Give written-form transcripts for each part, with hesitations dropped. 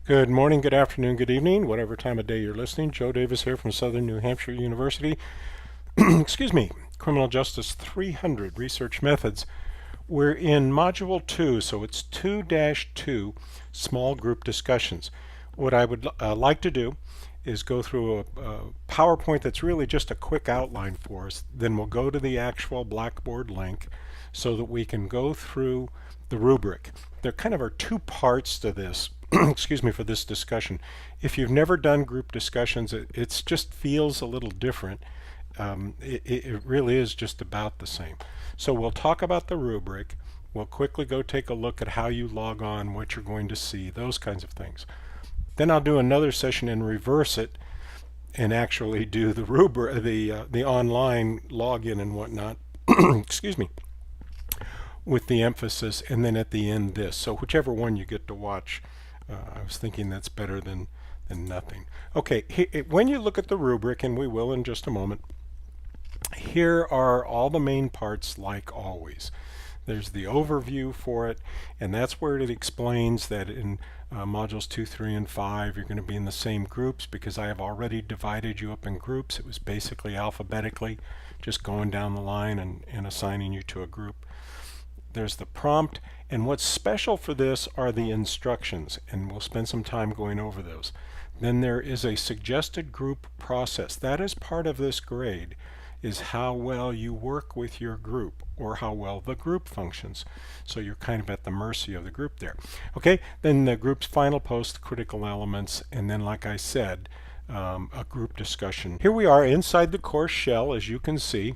Good morning, good afternoon, good evening, whatever time of day you're listening. Joe Davis here from Southern New Hampshire University. Excuse me, Criminal Justice 300 Research Methods. We're in Module 2, so it's 2-2, Small Group Discussions. What I would like to do is go through a PowerPoint that's really just a quick outline for us. Then we'll go to the actual Blackboard link so that we can go through the rubric. There kind of are two parts to this. Excuse me, for this discussion. If you've never done group discussions, it just feels a little different. It really is just about the same. So we'll talk about the rubric. We'll quickly go take a look at how you log on, what you're going to see, those kinds of things. Then I'll do another session and reverse it and actually do the rubric, the online login and whatnot. Excuse me, with the emphasis, and then at the end this. So whichever one you get to watch. I was thinking that's better than nothing. Okay, when you look at the rubric, and we will in just a moment, here are all the main parts like always. There's the overview for it, and that's where it explains that in modules 2, 3, and 5 you're going to be in the same groups because I have already divided you up in groups. It was basically alphabetically, just going down the line and assigning you to a group. There's the prompt, and what's special for this are the instructions, and we'll spend some time going over those. Then there is a suggested group process. That is part of this grade, is how well you work with your group or how well the group functions. So you're kind of at the mercy of the group there. Okay, then the group's final post, critical elements, and then like I said, a group discussion. Here we are inside the course shell, as you can see.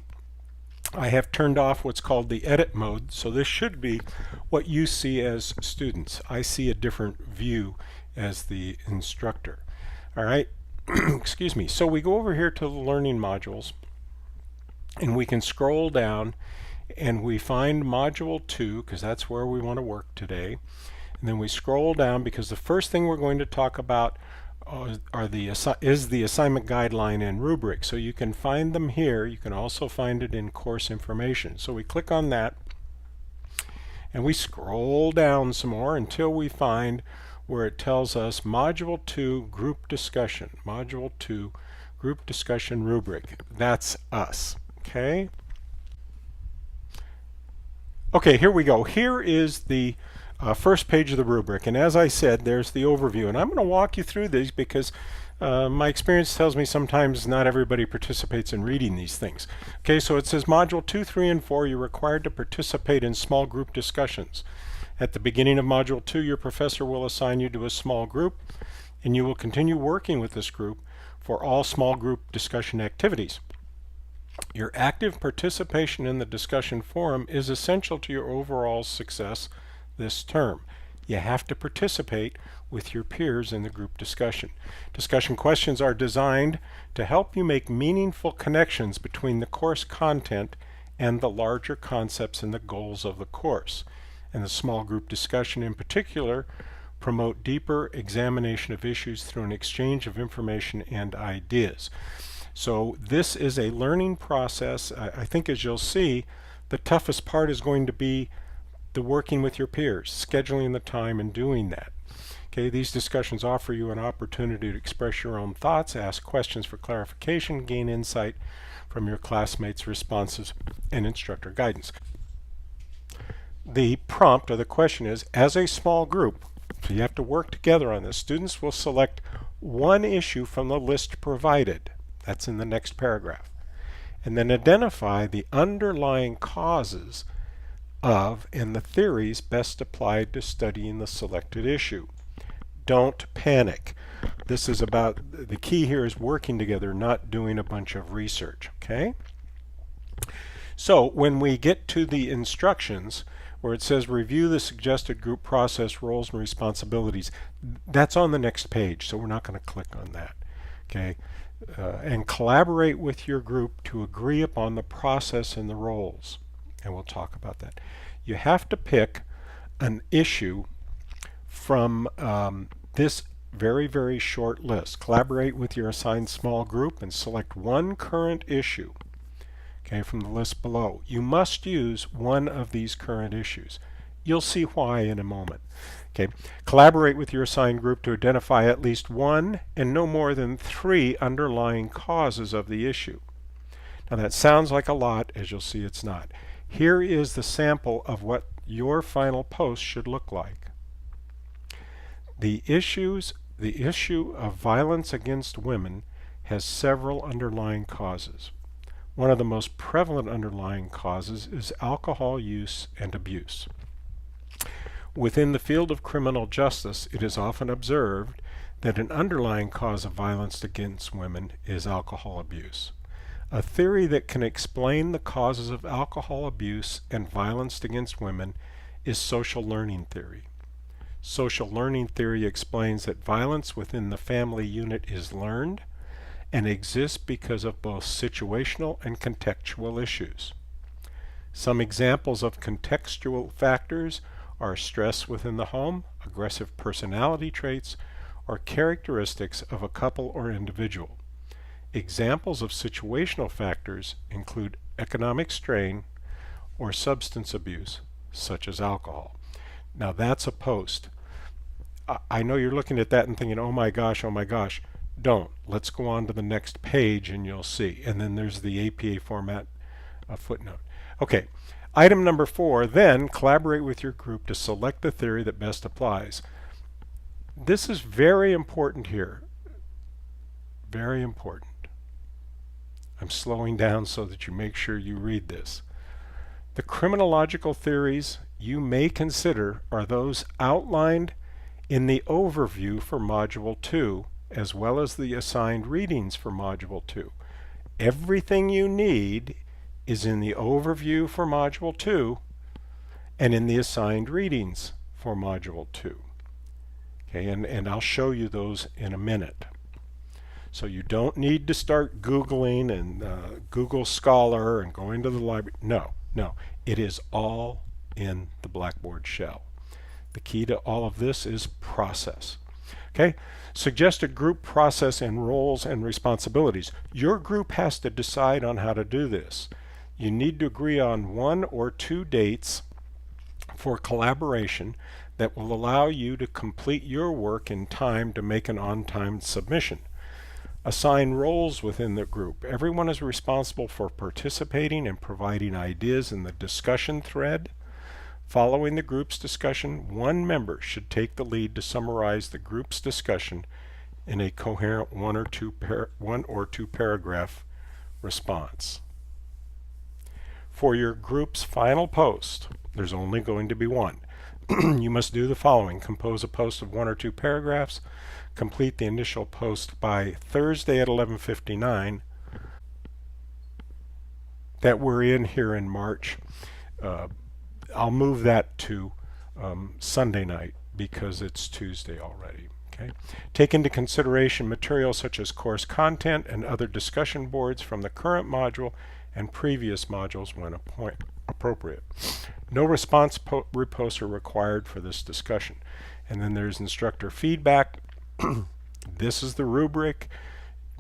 I have turned off what's called the edit mode, so this should be what you see as students. I see a different view as the instructor. All right, excuse me. So we go over here to the learning modules, and we can scroll down, and we find module 2, because that's where we want to work today. And then we scroll down, because the first thing we're going to talk about is the assignment guideline and rubric. So you can find them here. You can also find it in course information. So we click on that and we scroll down some more until we find where it tells us module 2 group discussion. Module 2 group discussion rubric. That's us. Okay. Okay, here we go. Here is the first page of the rubric, and as I said, there's the overview, and I'm going to walk you through these because my experience tells me sometimes not everybody participates in reading these things. Okay, so it says module 2, 3, and 4, you're required to participate in small group discussions. At the beginning of module 2, your professor will assign you to a small group, and you will continue working with this group for all small group discussion activities. Your active participation in the discussion forum is essential to your overall success this term. You have to participate with your peers in the group discussion. Discussion questions are designed to help you make meaningful connections between the course content and the larger concepts and the goals of the course. And the small group discussion in particular promote deeper examination of issues through an exchange of information and ideas. So this is a learning process. I think as you'll see, the toughest part is going to be the working with your peers, scheduling the time and doing that. Okay, these discussions offer you an opportunity to express your own thoughts, ask questions for clarification, gain insight from your classmates' responses, and instructor guidance. The prompt or the question is, as a small group, so you have to work together on this, students will select one issue from the list provided. That's in the next paragraph. And then identify the underlying causes of and the theories best applied to studying the selected issue. Don't panic. This is about, the key here is working together, not doing a bunch of research, okay? So when we get to the instructions where it says review the suggested group process, roles, and responsibilities, that's on the next page, so we're not going to click on that, okay? And collaborate with your group to agree upon the process and the roles. And we'll talk about that. You have to pick an issue from this very, very short list. Collaborate with your assigned small group and select one current issue, okay, from the list below. You must use one of these current issues. You'll see why in a moment. Okay. Collaborate with your assigned group to identify at least one and no more than 3 underlying causes of the issue. Now that sounds like a lot, as you'll see it's not. Here is the sample of what your final post should look like. The issue of violence against women has several underlying causes. One of the most prevalent underlying causes is alcohol use and abuse. Within the field of criminal justice, it is often observed that an underlying cause of violence against women is alcohol abuse. A theory that can explain the causes of alcohol abuse and violence against women is social learning theory. Social learning theory explains that violence within the family unit is learned and exists because of both situational and contextual issues. Some examples of contextual factors are stress within the home, aggressive personality traits, or characteristics of a couple or individual. Examples of situational factors include economic strain or substance abuse, such as alcohol. Now that's a post. I know you're looking at that and thinking, oh my gosh, oh my gosh. Don't. Let's go on to the next page and you'll see. And then there's the APA format footnote. Okay. Item number 4, then collaborate with your group to select the theory that best applies. This is very important here. Very important. I'm slowing down so that you make sure you read this. The criminological theories you may consider are those outlined in the overview for Module 2, as well as the assigned readings for Module 2. Everything you need is in the overview for Module 2 and in the assigned readings for Module 2. Okay, and I'll show you those in a minute. So you don't need to start Googling and Google Scholar and going to the library. No, it is all in the Blackboard shell. The key to all of this is process. Okay, suggest a group process and roles and responsibilities. Your group has to decide on how to do this. You need to agree on 1 or 2 dates for collaboration that will allow you to complete your work in time to make an on-time submission. Assign roles within the group. Everyone is responsible for participating and providing ideas in the discussion thread. Following the group's discussion, one member should take the lead to summarize the group's discussion in a coherent one or two paragraph response. For your group's final post, there's only going to be one. You must do the following. Compose a post of 1 or 2 paragraphs. Complete the initial post by Thursday at 11:59 that we're in here in March. I'll move that to Sunday night because it's Tuesday already. Okay. Take into consideration materials such as course content and other discussion boards from the current module and previous modules when appropriate. No response reposts are required for this discussion. And then there's instructor feedback. This is the rubric.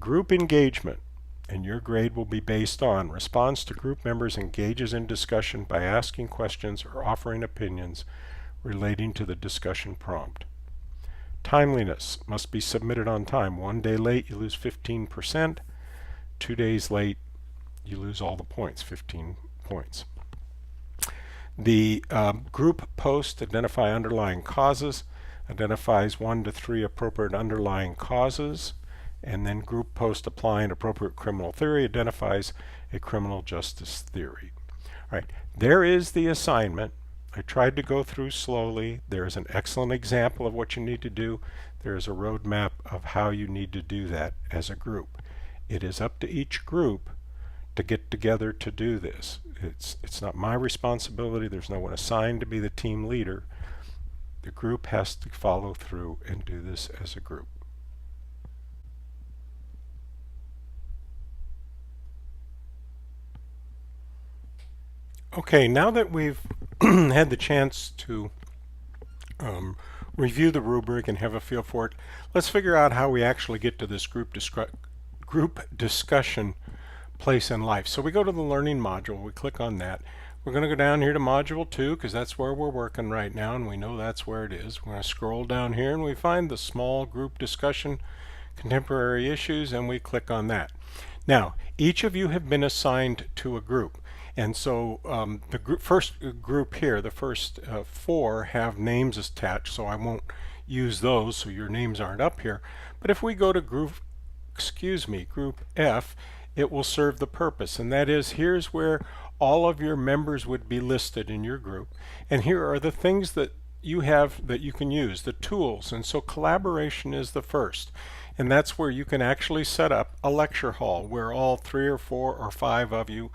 Group engagement, and your grade will be based on response to group members engages in discussion by asking questions or offering opinions relating to the discussion prompt. Timeliness must be submitted on time. 1 day late, you lose 15%. 2 days late, you lose all the points, 15 points. The group post identify underlying causes, identifies 1 to 3 appropriate underlying causes, and then group post applying appropriate criminal theory identifies a criminal justice theory. All right, there is the assignment. I tried to go through slowly. There is an excellent example of what you need to do. There is a roadmap of how you need to do that as a group. It is up to each group to get together to do this. It's not my responsibility. There's no one assigned to be the team leader. The group has to follow through and do this as a group. Okay, now that we've had the chance to review the rubric and have a feel for it, let's figure out how we actually get to this group discussion place in life. So we go to the learning module, we click on that. We're going to go down here to Module 2 because that's where we're working right now, and we know that's where it is. We're going to scroll down here and we find the small group discussion, contemporary issues, and we click on that. Now, each of you have been assigned to a group. And so the first group here, the first 4 have names attached, so I won't use those, so your names aren't up here. But if we go to group F, it will serve the purpose, and that is, here's where all of your members would be listed in your group, and here are the things that you have that you can use, the tools. And so collaboration is the first, and that's where you can actually set up a lecture hall where all 3 or 4 or 5 of you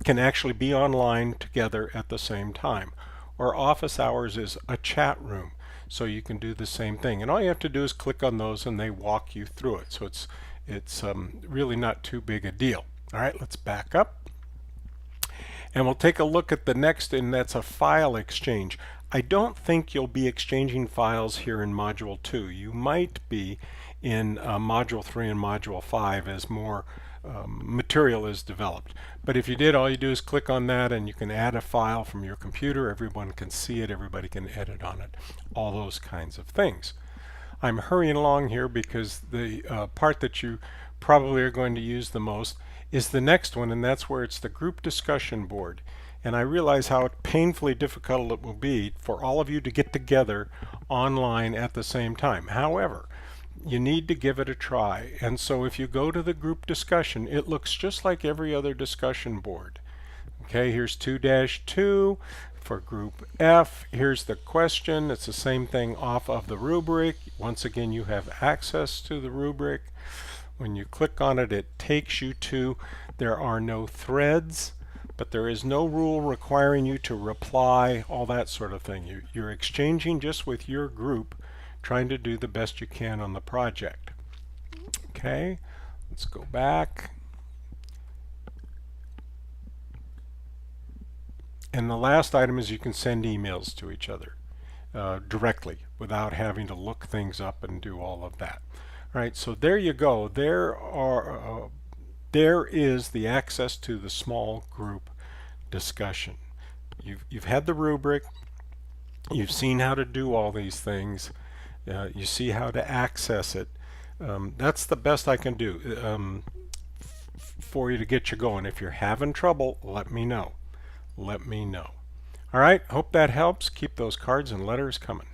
can actually be online together at the same time. Or office hours is a chat room, so you can do the same thing, and all you have to do is click on those and they walk you through it. So it's really not too big a deal. All right, let's back up and we'll take a look at the next, and that's a file exchange. I don't think you'll be exchanging files here in Module 2. You might be in Module 3 and Module 5 as more material is developed. But if you did, all you do is click on that and you can add a file from your computer. Everyone can see it, everybody can edit on it, all those kinds of things. I'm hurrying along here because the part that you probably are going to use the most is the next one, and that's where it's the group discussion board. And I realize how painfully difficult it will be for all of you to get together online at the same time. However, you need to give it a try. And so if you go to the group discussion, it looks just like every other discussion board. Okay, here's 2-2 for group F. Here's the question. It's the same thing off of the rubric. Once again, you have access to the rubric. When you click on it, it takes you to, there are no threads, but there is no rule requiring you to reply, all that sort of thing. You're exchanging just with your group, trying to do the best you can on the project. Okay, let's go back. And the last item is you can send emails to each other directly without having to look things up and do all of that. All right, so there you go. There is the access to the small group discussion. You've had the rubric. You've seen how to do all these things. You see how to access it. That's the best I can do for you to get you going. If you're having trouble, let me know. Let me know. All right, hope that helps. Keep those cards and letters coming.